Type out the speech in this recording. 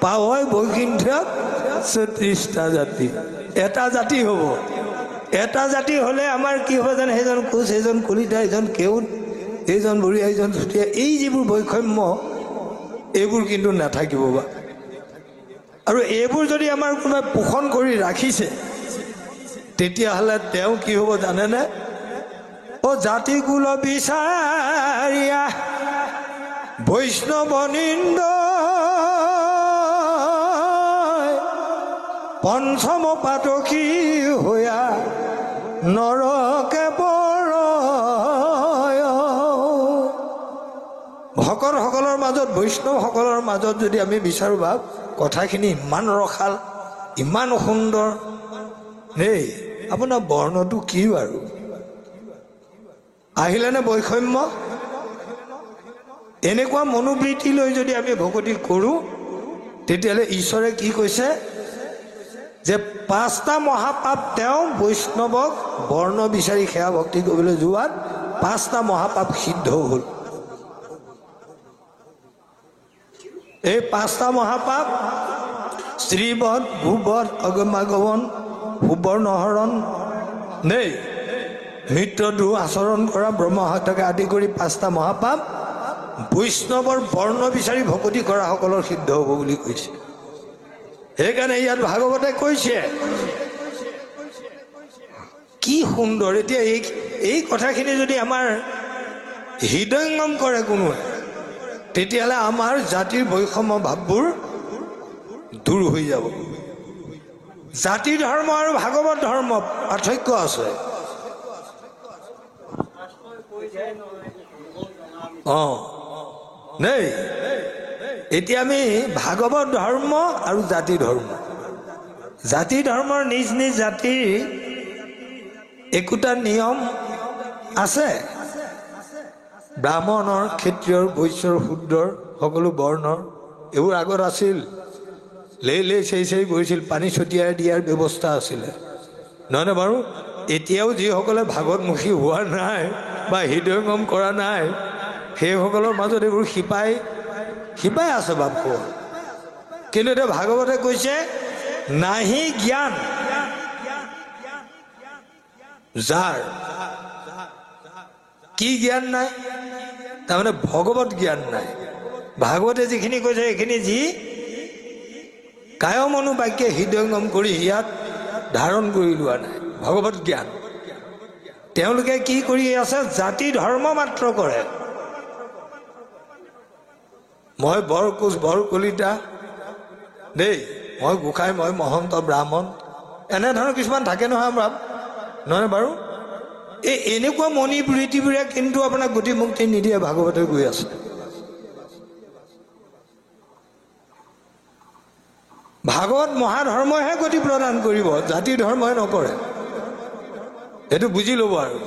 পাৱই বৈকুণ্ঠত ৩৬টা জাতি, এটা জাতি হ'ব। এটা জাতি হ'লে আমাৰ কি হ'ব জানে? সেইজন কোচ, সেইজন কলিতা, এইজন কেউট, এইজন বড়িয়া, এইজন চুতীয়া, এই যিবোৰ বৈষম্য এইবোৰ কিন্তু নাথাকিব বা। আৰু এইবোৰ যদি আমাৰ কোনোবাই পোষণ কৰি ৰাখিছে তেতিয়াহ'লে তেওঁ কি হ'ব জানেনে? জাতি কুল বিচাৰিয়া বৈষ্ণৱ নিন্দ পঞ্চম পাতকী হৈয়া নৰকে বৰ। ভকতসকলৰ মাজত, বৈষ্ণৱসকলৰ মাজত যদি আমি বিচাৰোঁ ভাব, কথাখিনি ইমান ৰসাল, ইমান সুন্দৰ দেই, আপোনাৰ বৰ্ণটো কি বাৰু? আহিলেনে বৈষম্য? এনেকুৱা মনোবৃত্তি লৈ যদি আমি ভকতি কৰোঁ তেতিয়াহ'লে ঈশ্বৰে কি কৈছে যে 5টা মহাপাপ তেওঁ বৈষ্ণৱক বৰ্ণ বিচাৰি সেৱা ভক্তি কৰিবলৈ যোৱাত 5টা মহাপাপ সিদ্ধ হ'ল। এই 5টা মহাপাপ শ্ৰীবধ, ভূবধ, অগমাগমন, সুবৰ্ণহৰণ দেই, মিত্ৰদ্ৰোহ আচৰণ কৰা, ব্ৰহ্মহত্যাকে আদি কৰি 5টা মহাপাপ বৈষ্ণৱৰ বৰ্ণ বিচাৰি ভকতি কৰাসকলৰ সিদ্ধ হ'ব বুলি কৈছে। সেইকাৰণে ইয়াত ভাগৱতে কৈছে, কি সুন্দৰ। এতিয়া এই কথাখিনি যদি আমাৰ হৃদয়ংগম কৰে কোনোৱে, তেতিয়াহ'লে আমাৰ জাতিৰ বৈষম্য ভাৱবোৰ দূৰ হৈ যাব। জাতি ধৰ্ম আৰু ভাগৱত ধৰ্ম পাৰ্থক্য আছে। নেই, এতিয়া আমি ভাগৱত ধৰ্ম আৰু জাতি ধৰ্ম, জাতি ধৰ্মৰ নিজ নিজ জাতিৰ একোটা নিয়ম আছে। ব্ৰাহ্মণৰ, ক্ষত্ৰিয়ৰ, বৈশ্যৰ, শূদ্ৰৰ, সকলো বৰ্ণৰ এইবোৰ আগত আছিল। লে চেই কৰিছিল, পানী ছটিয়াই দিয়াৰ ব্যৱস্থা আছিলে, নহয়নে বাৰু? এতিয়াও যিসকলে ভাগৱতমুখী হোৱা নাই বা হৃদয়ংগম কৰা নাই সেইসকলৰ মাজত এইবোৰ শিপাই আছে বাপু। কিন্তু এতিয়া ভাগৱতে কৈছে নাহি জ্ঞান যাৰ। কি জ্ঞান নাই? তাৰমানে ভগৱত জ্ঞান নাই। ভাগৱতে যিখিনি কৈছে সেইখিনি যি কায় মনোবাক্যে হৃদয়ংগম কৰি ইয়াত ধাৰণ কৰি লোৱা নাই ভগৱত জ্ঞান। তেওঁলোকে কি কৰি আছে? জাতি ধৰ্ম মাত্ৰ কৰে। মই বৰ কোচ, বৰ কলিতা দেই, মই গোসাঁই, মই মহন্ত, ব্ৰাহ্মণ, এনেধৰণৰ কিছুমান থাকে নহয় আমাৰ, নহয় বাৰু? এনেকুৱা মণিবৃত্তিবোৰে কিন্তু আপোনাক গতি মুক্তি নিদিয়ে। ভাগৱতে গৈ আছে ভাগৱত মহাধৰ্মইহে গতি প্ৰদান কৰিব, জাতি ধৰ্মই নকৰে। এইটো বুজি ল'ব আৰু।